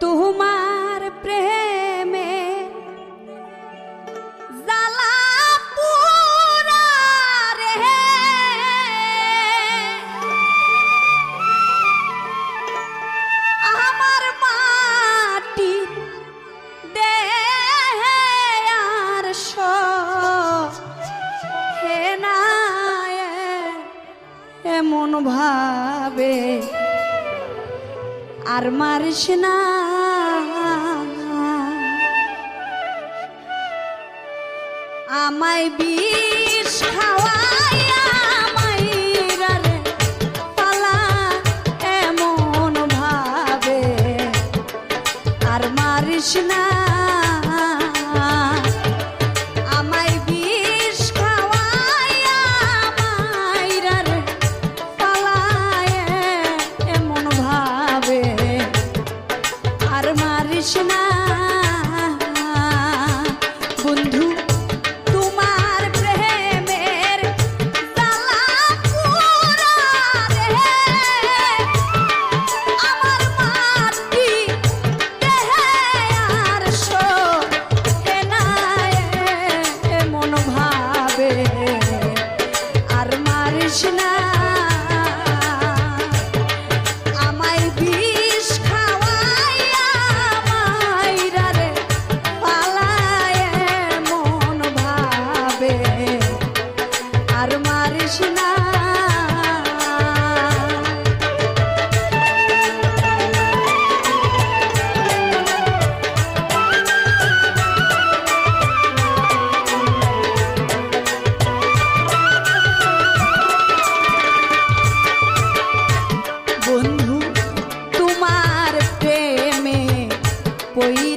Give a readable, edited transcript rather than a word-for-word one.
তোমার প্রেমে জ্বালা পুরা রে আমার মাটি দেহে আর হে না এমন ভাবে আর মারিস না আমায় বিষ খাওয়াইয়া মাইরা রে পালা এমন ভাবে আর মারিস না আমায় বিষ খাওয়াইয়া মাইরা রে পালা এমন ভাবে আর মারিস না বন্ধু তোমার প্রেমের জ্বালা পুরা রে আমার মাটি দেহে আর সহে না এমন ভাবে আর মারিস না আমায় বিষ খাওয়াইয়া মাইরা রে পালায় এমন ভাবে আর মারিস না বন্ধু তোমার প্রেমে পই